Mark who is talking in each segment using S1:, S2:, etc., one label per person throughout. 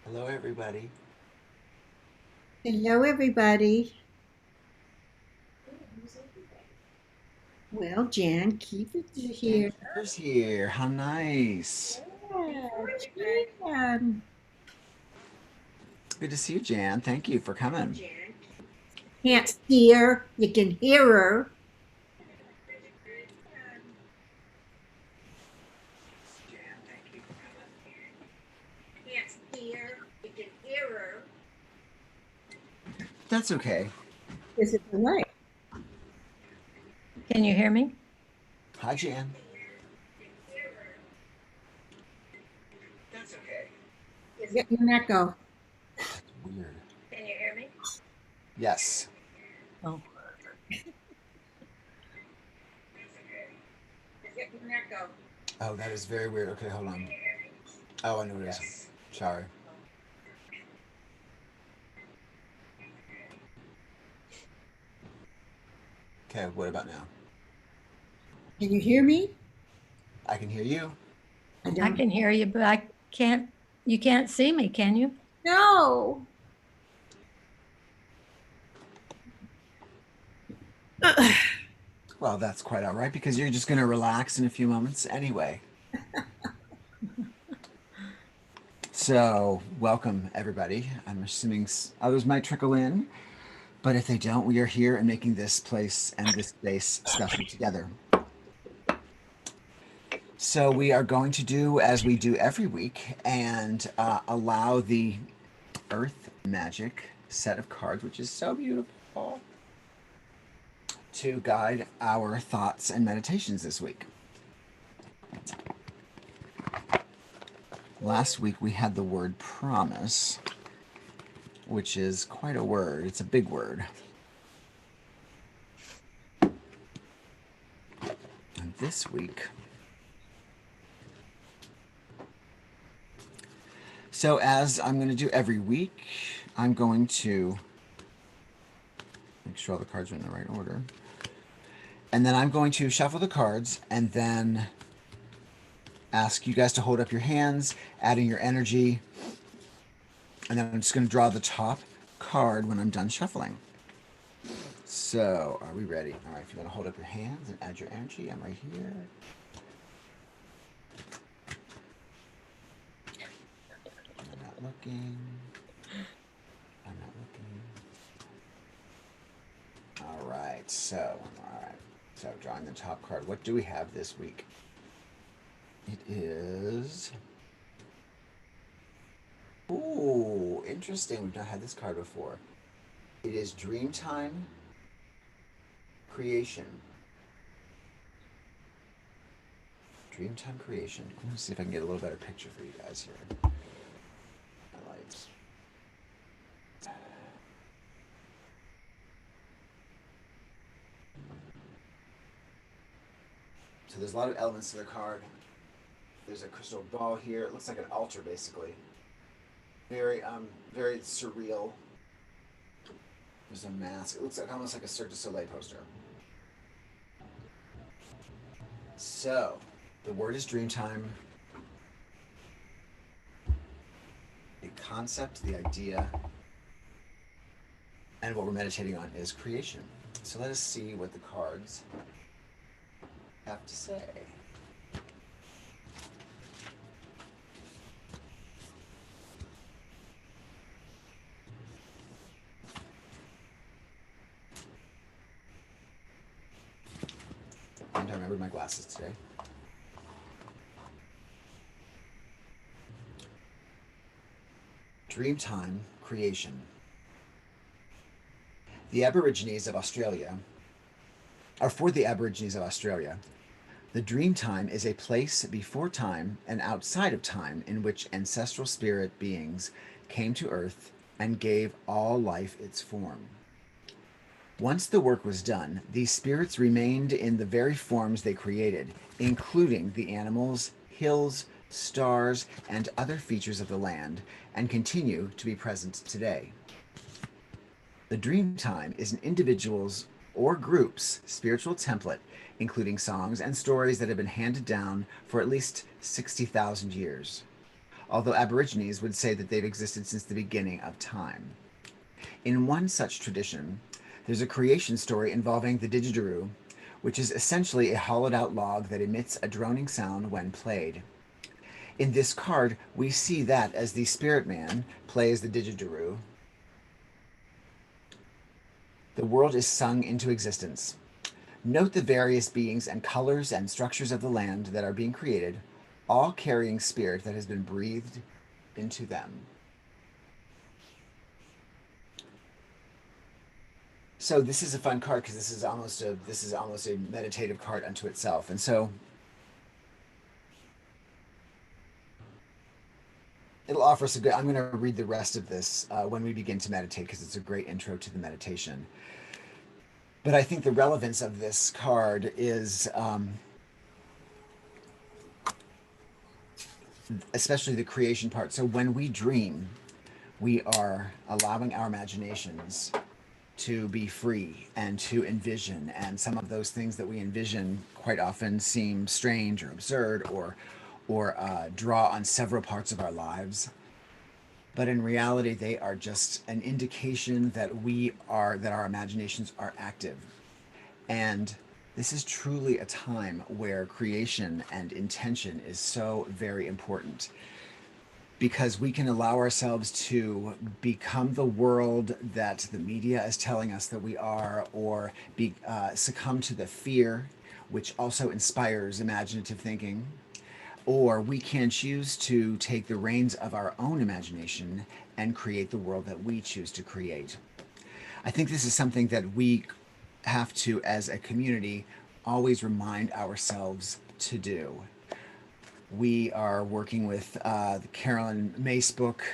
S1: Hello, everybody.
S2: Hello, everybody. Well, Jan, keep it
S1: Jan
S2: here.
S1: Keeper's here. How nice.
S2: Yeah, Jan.
S1: Good to see you, Jan. Thank you for coming.
S2: Can't see her. You can hear her. Can't see her. You can hear her.
S1: That's okay.
S2: Is it the light?
S3: Can you hear me?
S1: Hi, Jan. That's okay.
S2: You're getting an echo.
S1: That's weird.
S3: Can you hear me?
S1: Yes.
S3: Oh,
S2: You're getting an echo.
S1: Oh, that is very weird. Okay, hold on. Oh, I know what it is. Sorry. Okay, what about now?
S2: Can you hear me?
S1: I can hear you.
S2: I
S3: I
S2: don't
S3: can hear you, but I can't, you can't see me, can you?
S2: know.
S1: Well, that's quite all right because you're just going to relax in a few moments anyway. So, welcome, everybody. I'm assuming others might trickle in, but if they don't, we are here and making this place and this space special together. So we are going to do as we do every week and allow the Earth Magic set of cards, which is so beautiful, to guide our thoughts and meditations this week. Last week we had the word promise, which is quite a word. It's a big word. And this week, so as I'm going to do every week, I'm going to make sure all the cards are in the right order. And then I'm going to shuffle the cards and then ask you guys to hold up your hands, adding your energy, and then I'm just going to draw the top card when I'm done shuffling. So, are we ready? All right, if you want to hold up your hands and add your energy, I'm right here. I'm not looking. I'm not looking. All right. So, drawing the top card. What do we have this week? It is. Ooh, interesting. We've not had this card before. It is Dreamtime Creation. Dreamtime Creation. Let me see if I can get a little better picture for you guys here. My lights. So there's a lot of elements to the card. There's a crystal ball here. It looks like an altar, basically. Very surreal. There's a mask. It looks like almost like a Cirque du Soleil poster. So, the word is Dreamtime. The concept, the idea, and what we're meditating on is creation. So let us see what the cards have to say. And I remembered my glasses today. Dreamtime Creation. The Aborigines of Australia, or for the Aborigines of Australia, the dream time is a place before time and outside of time in which ancestral spirit beings came to earth and gave all life its form. Once the work was done, these spirits remained in the very forms they created, including the animals, hills, stars, and other features of the land, and continue to be present today. The dream time is an individual's or group's spiritual template, including songs and stories that have been handed down for at least 60,000 years. although Aborigines would say that they've existed since the beginning of time. In one such tradition, there's a creation story involving the didgeridoo, which is essentially a hollowed out log that emits a droning sound when played. In this card, we see that as the spirit man plays the didgeridoo, the world is sung into existence. Note the various beings and colors and structures of the land that are being created, all carrying spirit that has been breathed into them. So this is a fun card because this is almost a meditative card unto itself. And so it'll offer us a good. I'm going to read the rest of this when we begin to meditate because it's a great intro to the meditation. But I think the relevance of this card is especially the creation part. So when we dream, we are allowing our imaginations to be free and to envision. And some of those things that we envision quite often seem strange or absurd or draw on several parts of our lives. But in reality, they are just an indication that our imaginations are active. And this is truly a time where creation and intention is so very important because we can allow ourselves to become the world that the media is telling us that we are, or succumb to the fear, which also inspires imaginative thinking. Or we can choose to take the reins of our own imagination and create the world that we choose to create. I think this is something that we have to, as a community, always remind ourselves to do. We are working with Carolyn Mace book,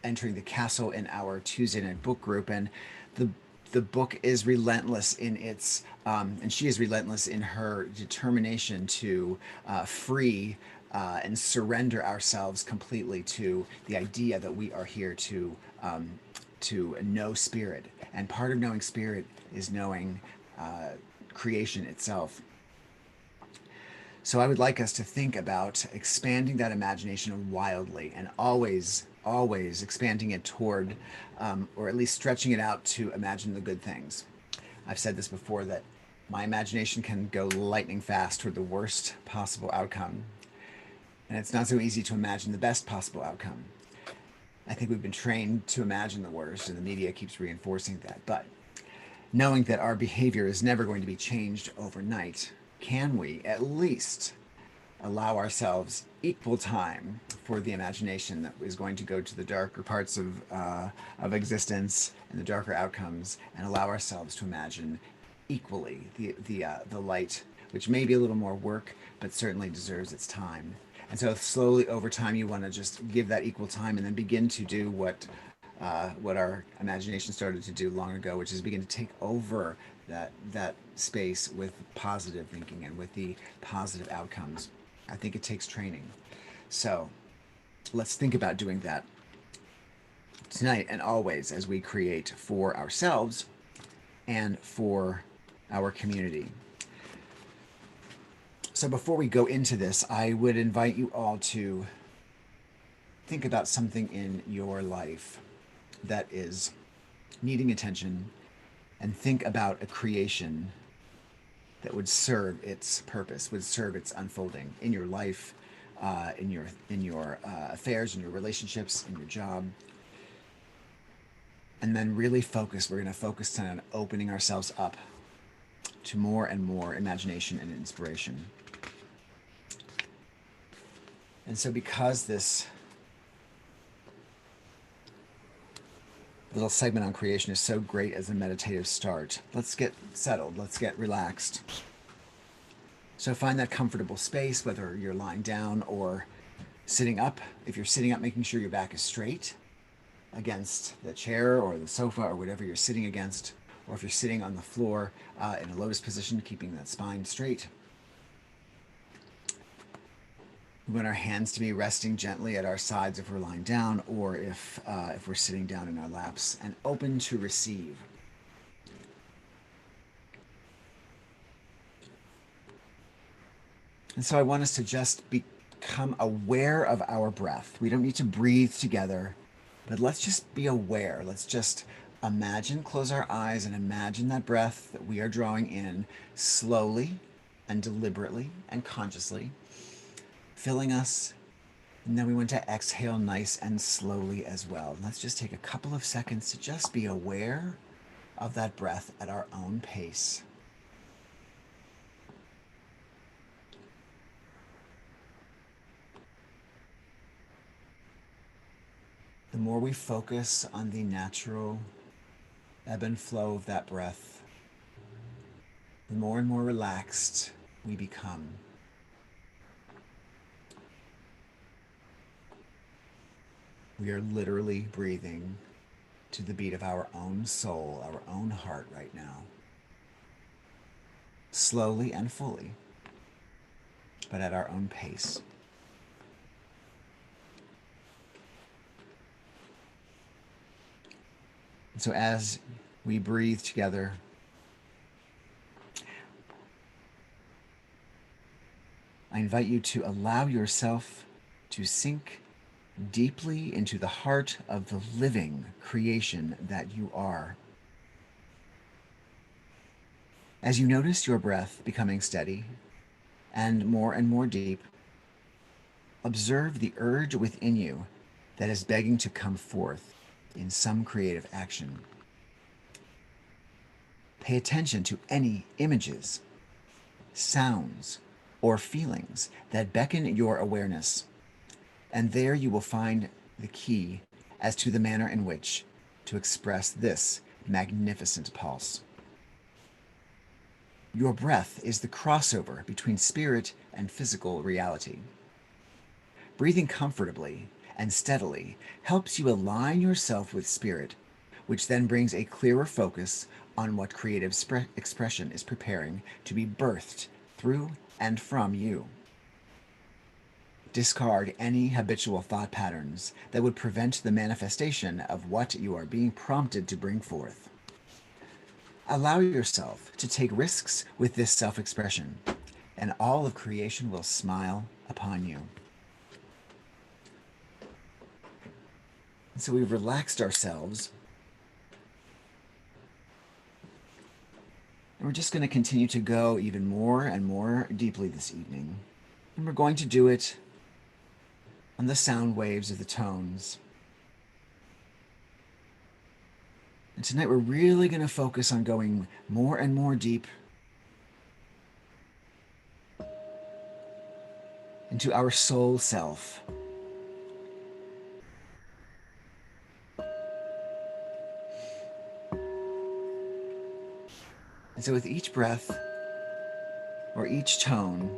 S1: Entering the Castle, in our Tuesday night book group, and the book is relentless in its, and she is relentless in her determination to free and surrender ourselves completely to the idea that we are here to know spirit, and part of knowing spirit is knowing creation itself. So I would like us to think about expanding that imagination wildly and always expanding it toward, or at least stretching it out to imagine the good things. I've said this before, that my imagination can go lightning fast toward the worst possible outcome. And it's not so easy to imagine the best possible outcome. I think we've been trained to imagine the worst, and the media keeps reinforcing that. But knowing that our behavior is never going to be changed overnight, can we at least allow ourselves equal time for the imagination that is going to go to the darker parts of existence and the darker outcomes, and allow ourselves to imagine equally the light, which may be a little more work, but certainly deserves its time. And so slowly over time, you want to just give that equal time, and then begin to do what our imagination started to do long ago, which is begin to take over that space with positive thinking and with the positive outcomes. I think it takes training. So let's think about doing that tonight and always as we create for ourselves and for our community. So before we go into this, I would invite you all to think about something in your life that is needing attention, and think about a creation that would serve its purpose, would serve its unfolding in your life, in your affairs, in your relationships, in your job. And then really focus. We're going to focus on opening ourselves up to more and more imagination and inspiration. And so because this little segment on creation is so great as a meditative start, let's get settled, let's get relaxed. So find that comfortable space, whether you're lying down or sitting up. If you're sitting up, making sure your back is straight against the chair or the sofa or whatever you're sitting against, or if you're sitting on the floor in a lotus position, keeping that spine straight. We want our hands to be resting gently at our sides if we're lying down, or if we're sitting down in our laps, and open to receive. And so I want us to just become aware of our breath. We don't need to breathe together, but let's just be aware. Let's just imagine, close our eyes and imagine that breath that we are drawing in slowly and deliberately and consciously, filling us. And then we want to exhale nice and slowly as well. Let's just take a couple of seconds to just be aware of that breath at our own pace. The more we focus on the natural ebb and flow of that breath, the more and more relaxed we become. We are literally breathing to the beat of our own soul, our own heart right now. Slowly and fully, but at our own pace. And so as we breathe together, I invite you to allow yourself to sink deeply into the heart of the living creation that you are. As you notice your breath becoming steady and more deep, observe the urge within you that is begging to come forth in some creative action. Pay attention to any images, sounds, or feelings that beckon your awareness, and there you will find the key as to the manner in which to express this magnificent pulse. Your breath is the crossover between spirit and physical reality. Breathing comfortably and steadily helps you align yourself with spirit, which then brings a clearer focus on what creative expression is preparing to be birthed through and from you. Discard any habitual thought patterns that would prevent the manifestation of what you are being prompted to bring forth. Allow yourself to take risks with this self-expression, and all of creation will smile upon you. And so we've relaxed ourselves, and we're just going to continue to go even more and more deeply this evening. And we're going to do it on the sound waves of the tones. And tonight we're really going to focus on going more and more deep into our soul self. And so with each breath or each tone,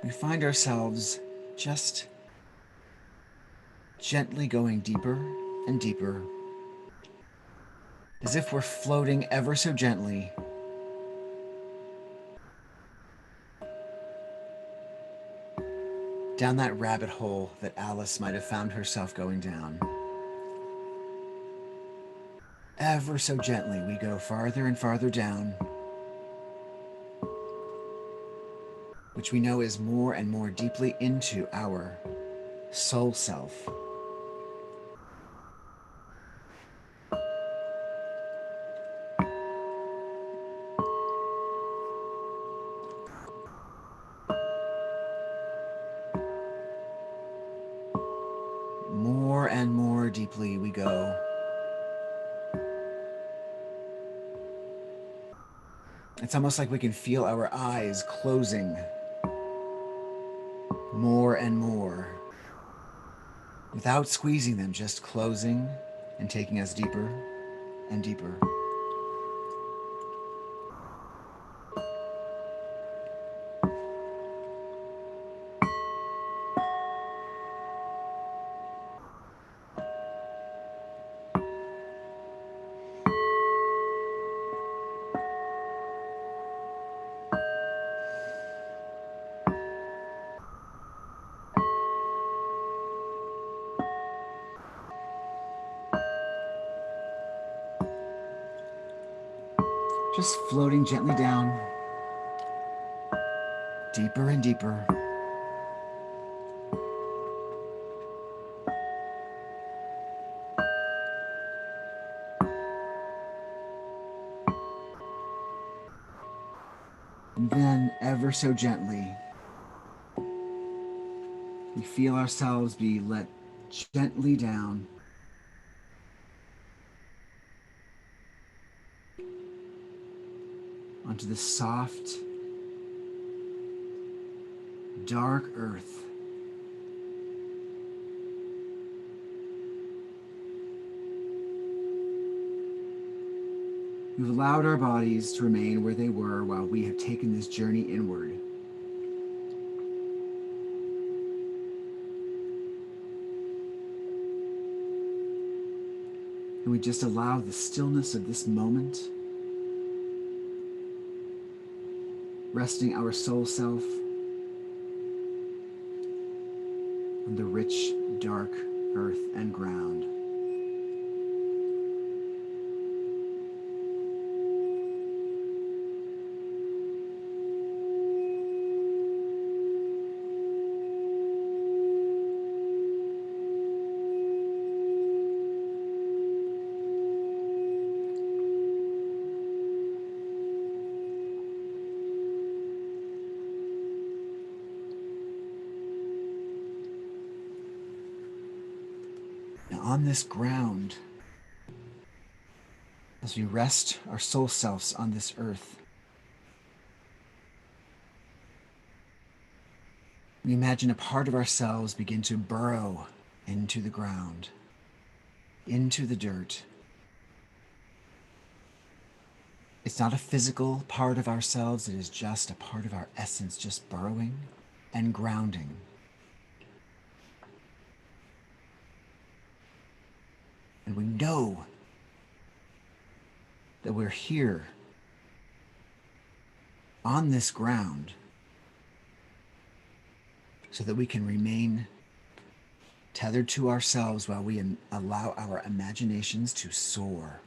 S1: we find ourselves just gently going deeper and deeper, as if we're floating ever so gently down that rabbit hole that Alice might have found herself going down. Ever so gently, we go farther and farther down, which we know is more and more deeply into our soul self. More and more deeply we go. It's almost like we can feel our eyes closing more and more, without squeezing them, just closing and taking us deeper and deeper. Just floating gently down, deeper and deeper. And then, ever so gently, we feel ourselves be let gently down onto the soft, dark earth. We've allowed our bodies to remain where they were while we have taken this journey inward. And we just allow the stillness of this moment, resting our soul self on the rich, dark earth and ground. On this ground, as we rest our soul selves on this earth, we imagine a part of ourselves begin to burrow into the ground, into the dirt. It's not a physical part of ourselves, it is just a part of our essence, just burrowing and grounding. And we know that we're here on this ground so that we can remain tethered to ourselves while we allow our imaginations to soar.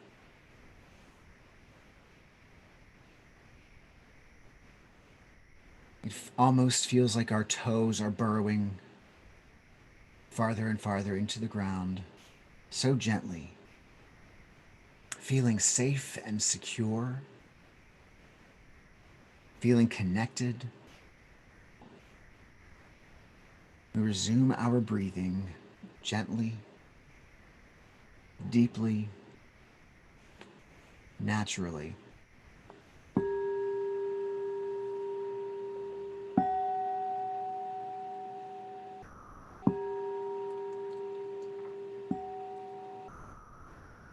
S1: It almost feels like our toes are burrowing farther and farther into the ground, so gently, feeling safe and secure, feeling connected. We resume our breathing gently, deeply, naturally.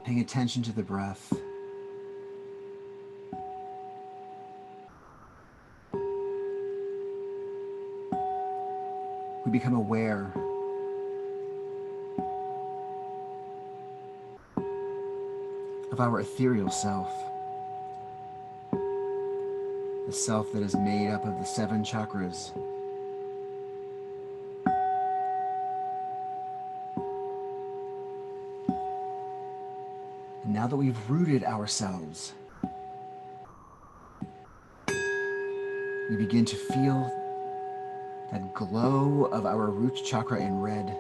S1: Paying attention to the breath. We become aware of our ethereal self, the self that is made up of the 7 chakras. And now that we've rooted ourselves, we begin to feel that glow of our root chakra in red.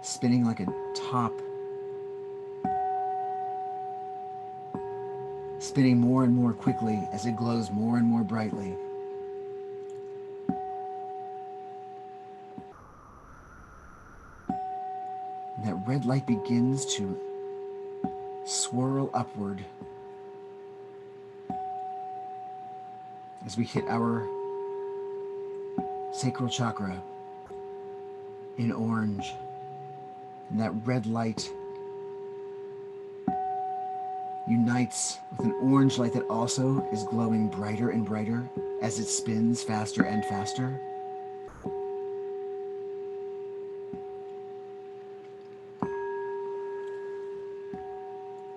S1: Spinning like a top, spinning more and more quickly as it glows more and more brightly. And that red light begins to swirl upward as we hit our sacral chakra in orange. And that red light unites with an orange light that also is glowing brighter and brighter as it spins faster and faster.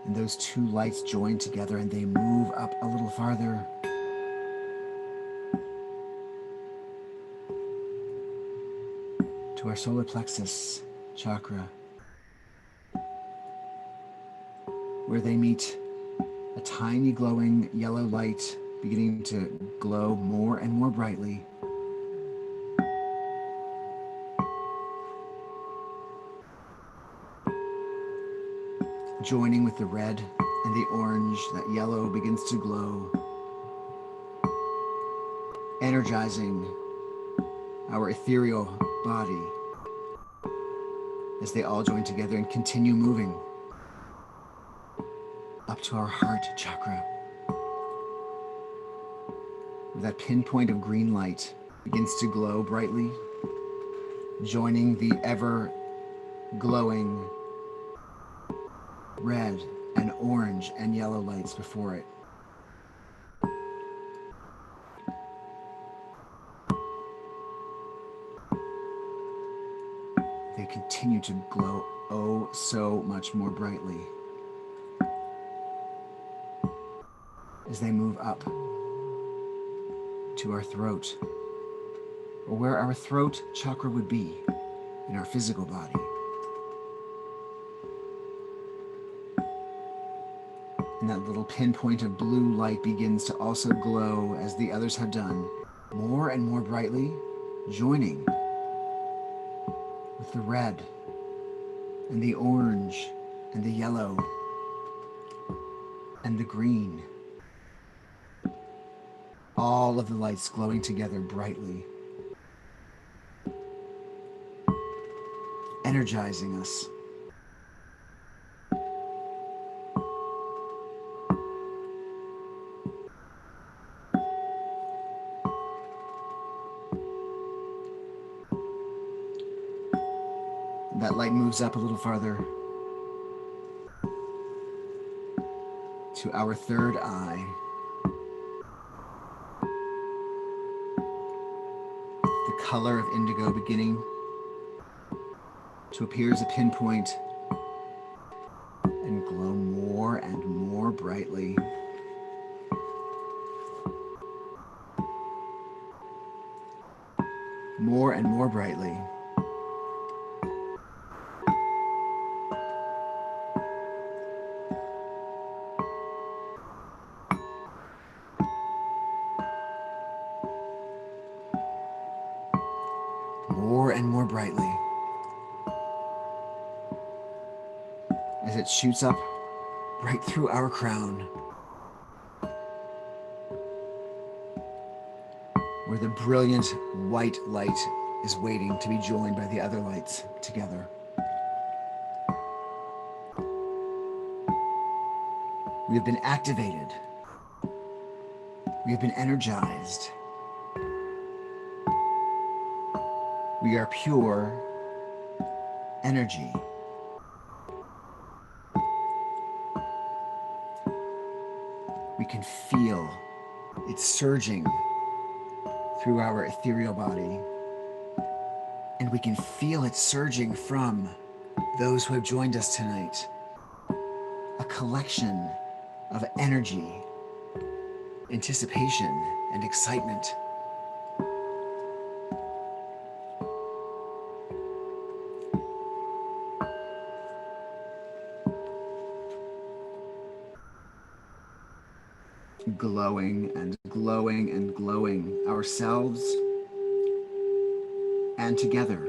S1: And those 2 lights join together and they move up a little farther. To our solar plexus chakra. where they meet a tiny glowing yellow light beginning to glow more and more brightly. Joining with the red and the orange, that yellow begins to glow, energizing our ethereal body as they all join together and continue moving up to our heart chakra, where that pinpoint of green light begins to glow brightly, joining the ever glowing red and orange and yellow lights before it. They continue to glow oh so much more brightly as they move up to our throat, or where our throat chakra would be in our physical body. And that little pinpoint of blue light begins to also glow, as the others have done, more and more brightly, joining with the red and the orange and the yellow and the green. All of the lights glowing together brightly, energizing us. That light moves up a little farther to our third eye. The color of indigo beginning to appear as a pinpoint and glow more and more brightly. More and more brightly. More and more brightly, as it shoots up right through our crown, where the brilliant white light is waiting to be joined by the other lights together. We have been activated. We have been energized. We are pure energy. We can feel it surging through our ethereal body, and we can feel it surging from those who have joined us tonight. A collection of energy, anticipation, and excitement. Glowing and glowing and glowing, ourselves and together.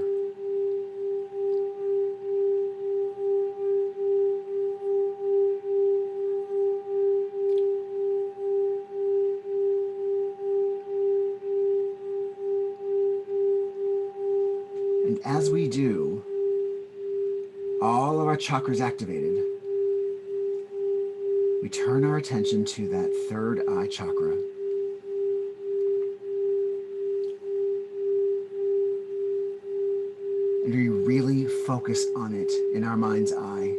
S1: And as we do, all of our chakras activated, we turn our attention to that third eye chakra. And we really focus on it in our mind's eye.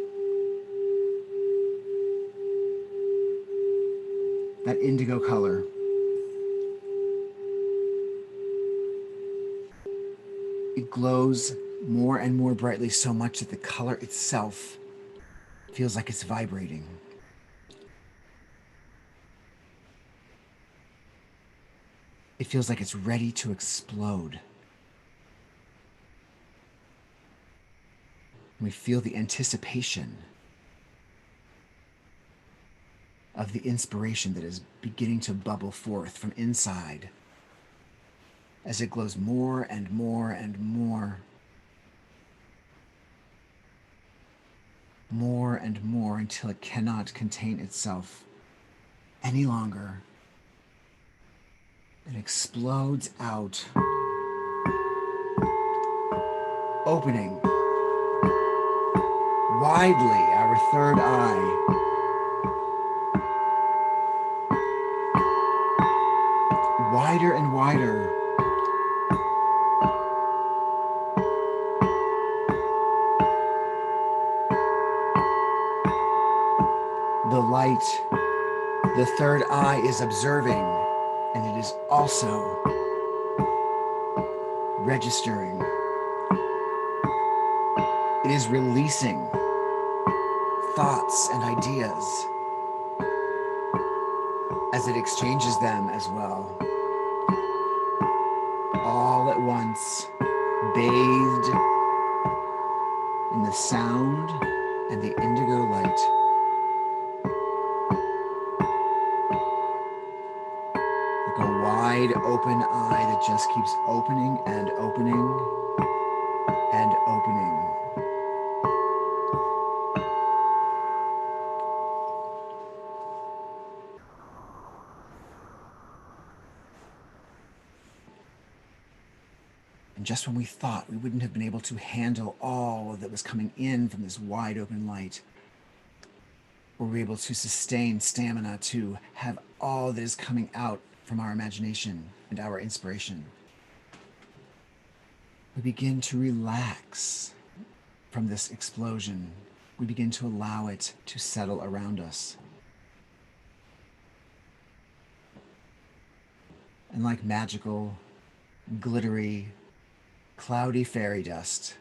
S1: That indigo color. It glows more and more brightly, so much that the color itself feels like it's vibrating. It feels like it's ready to explode. We feel the anticipation of the inspiration that is beginning to bubble forth from inside as it glows more and more and more, more and more until it cannot contain itself any longer. It explodes out, opening widely our third eye. Wider and wider. The light, the third eye is observing, and it is also registering. It is releasing thoughts and ideas as it exchanges them as well. All at once, bathed in the sound and the indigo light. Like a wide open eye that just keeps opening and opening and opening. And just when we thought we wouldn't have been able to handle all that was coming in from this wide open light, or we're able to sustain stamina to have all that is coming out from our imagination and our inspiration, we begin to relax from this explosion. We begin to allow it to settle around us. And like magical, glittery, cloudy fairy dust,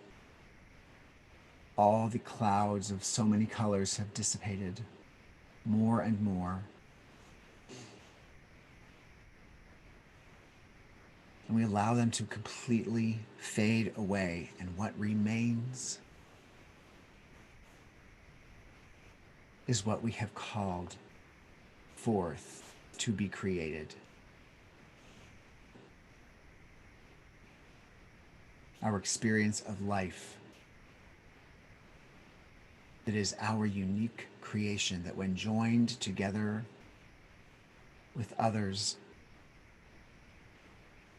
S1: all the clouds of so many colors have dissipated more and more. And we allow them to completely fade away. And what remains is what we have called forth to be created. Our experience of life. It is our unique creation that, when joined together with others,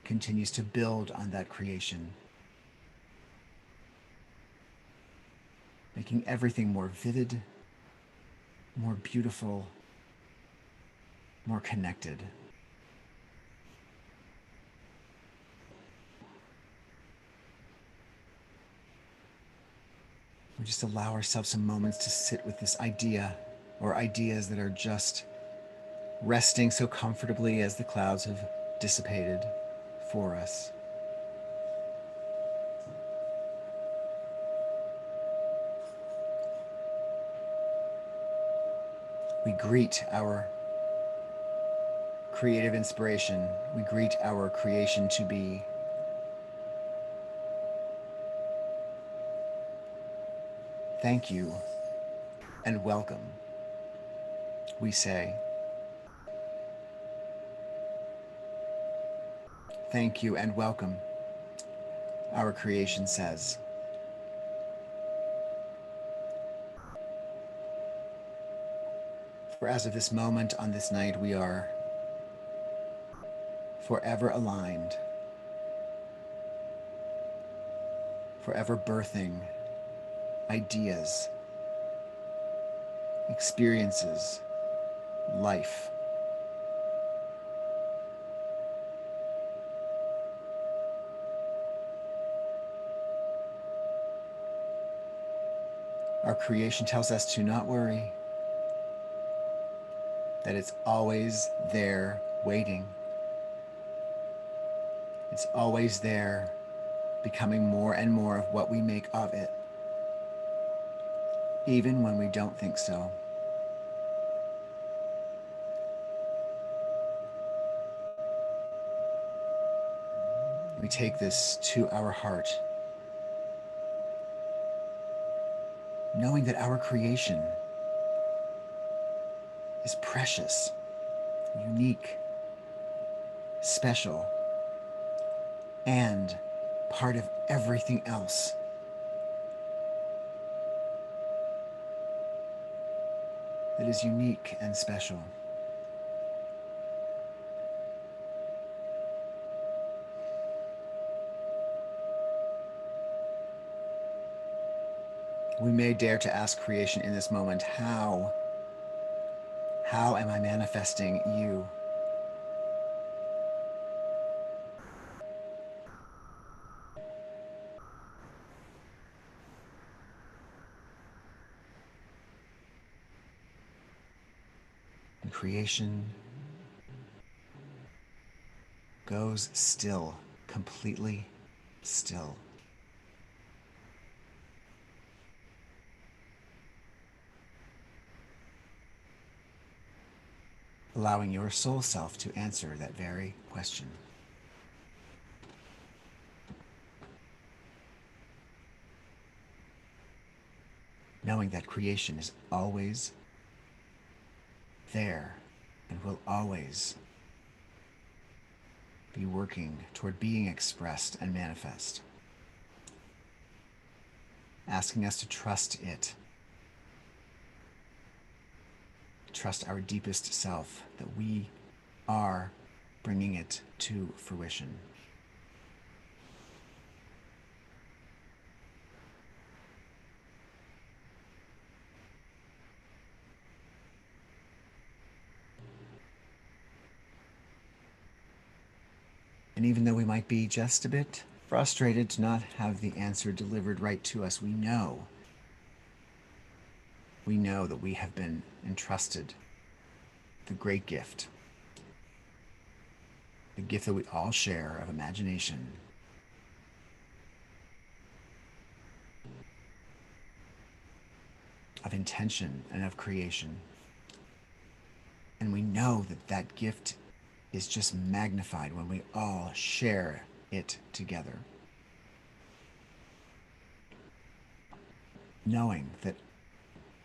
S1: continues to build on that creation, making everything more vivid, more beautiful, more connected. We just allow ourselves some moments to sit with this idea, or ideas that are just resting so comfortably as the clouds have dissipated for us. We greet our creative inspiration. We greet our creation to be. Thank you and welcome, we say. Thank you and welcome, our creation says. For as of this moment on this night, we are forever aligned, forever birthing ideas, experiences, life. Our creation tells us to not worry, that it's always there waiting. It's always there, becoming more and more of what we make of it, even when we don't think so. We take this to our heart, knowing that our creation is precious, unique, special, and part of everything else. That is unique and special. We may dare to ask creation in this moment, how am I manifesting you? And creation goes still, completely still. Allowing your soul self to answer that very question. Knowing that creation is always there and will always be working toward being expressed and manifest. Asking us to trust it. Trust our deepest self, that we are bringing it to fruition. And even though we might be just a bit frustrated to not have the answer delivered right to us, we know that we have been entrusted the great gift, the gift that we all share of imagination. Of intention and of creation. And we know that that gift is just magnified when we all share it together. Knowing that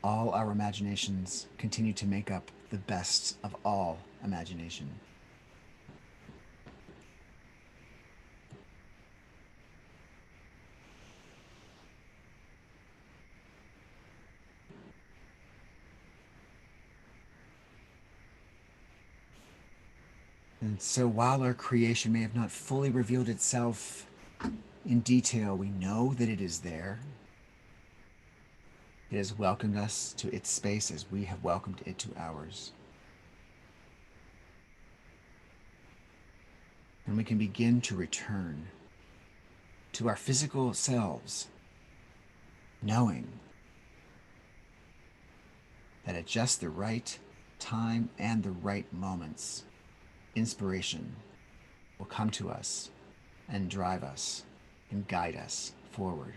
S1: all our imaginations continue to make up the best of all imagination. And so while our creation may have not fully revealed itself in detail, we know that it is there. It has welcomed us to its space as we have welcomed it to ours. And we can begin to return to our physical selves, knowing that at just the right time and the right moments, inspiration will come to us and drive us and guide us forward.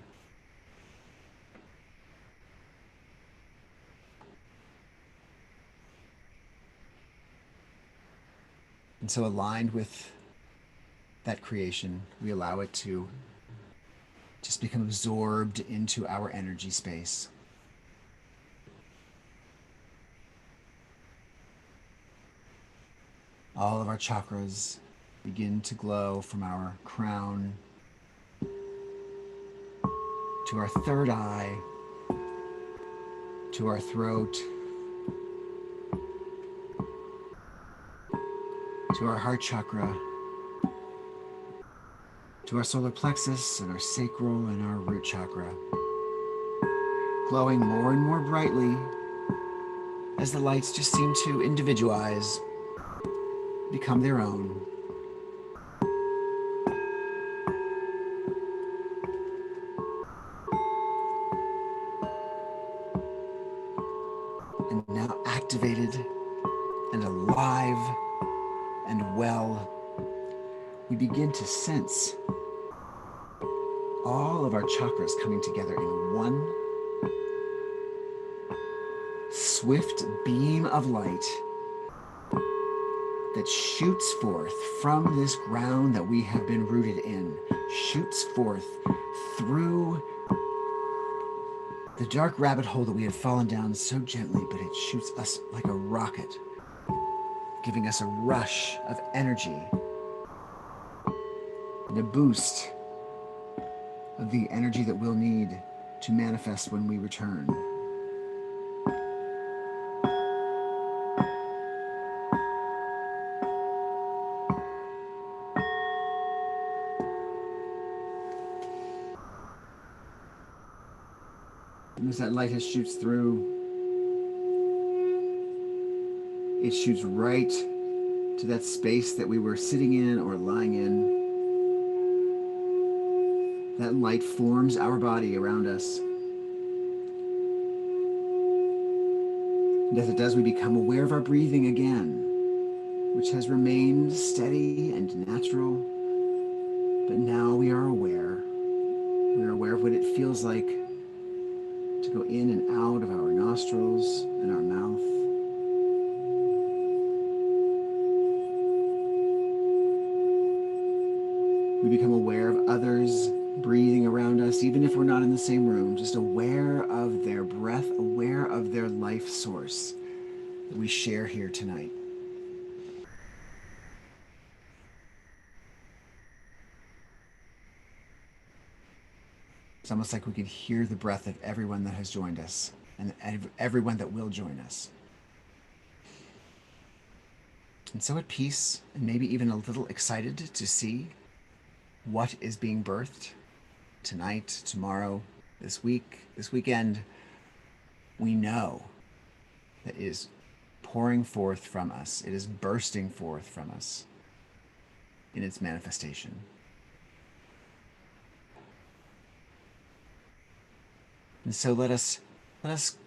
S1: And so, aligned with that creation, we allow it to just become absorbed into our energy space. All of our chakras begin to glow from our crown to our third eye, to our throat, to our heart chakra, to our solar plexus and our sacral and our root chakra, glowing more and more brightly as the lights just seem to individualize, become their own. And now activated and alive and well, we begin to sense all of our chakras coming together in one swift beam of light that shoots forth from this ground that we have been rooted in, shoots forth through The dark rabbit hole that we have fallen down so gently, but it shoots us like a rocket, giving us a rush of energy and a boost of the energy that we'll need to manifest when we return. And as that light shoots through, it shoots right to that space that we were sitting in or lying in. That light forms our body around us. And as it does, we become aware of our breathing again, which has remained steady and natural. But now we are aware. We are aware of what it feels like to go in and out of our nostrils and our mouth. We become aware of others breathing around us, even if we're not in the same room, just aware of their breath, aware of their life source that we share here tonight. It's almost like we can hear the breath of everyone that has joined us and everyone that will join us. And so at peace, and maybe even a little excited to see what is being birthed tonight, tomorrow, this week, this weekend, we know that it is pouring forth from us. It is bursting forth from us in its manifestation. And so let us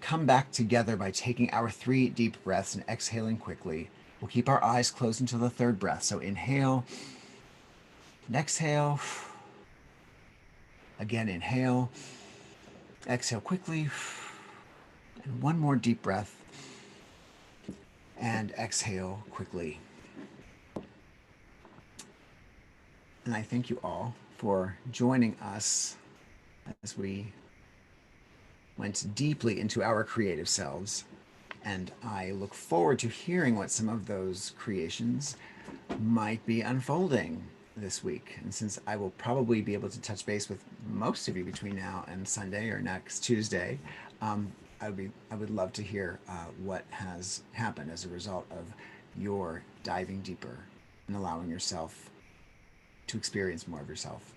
S1: come back together by taking our 3 deep breaths and exhaling quickly. We'll keep our eyes closed until the 3rd breath. So inhale and exhale. Again, inhale, exhale quickly, and one more deep breath, and exhale quickly. And I thank you all for joining us as we went deeply into our creative selves. And I look forward to hearing what some of those creations might be unfolding this week. And since I will probably be able to touch base with most of you between now and Sunday or next Tuesday, I would love to hear what has happened as a result of your diving deeper and allowing yourself to experience more of yourself.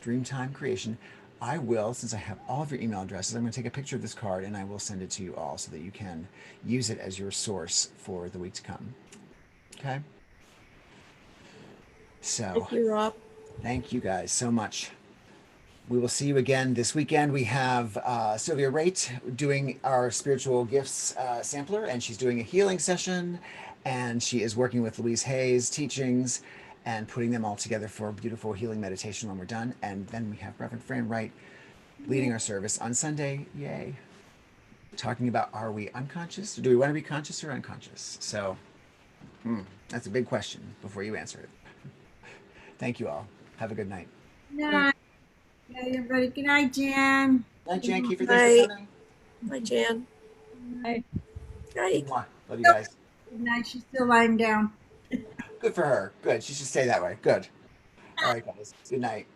S1: Dreamtime creation. I will, since I have all of your email addresses, I'm going to take a picture of this card and I will send it to you all so that you can use it as your source for the week to come. Okay? So,
S4: Thank you, Rob.
S1: Thank you guys so much. We will see you again this weekend. We have Sylvia Raitt doing our spiritual gifts sampler, and she's doing a healing session, and she is working with Louise Hay's teachings and putting them all together for a beautiful healing meditation when we're done. And then we have Reverend Fran Wright leading our service on Sunday. Yay. Talking about, are we unconscious? Do we want to be conscious or unconscious? So that's a big question before you answer it. Thank you all. Have a good night.
S2: Good night. Good night, everybody. Good night, Jan.
S1: Good night, Jan Kiefer.
S4: Night.
S1: Thanks for coming.
S4: Hi, Jan.
S2: Good night.
S4: Hi.
S1: Mwah. Love you guys.
S2: Good night. She's still lying down.
S1: Good for her. Good. She should stay that way. Good. All right, guys. Good night.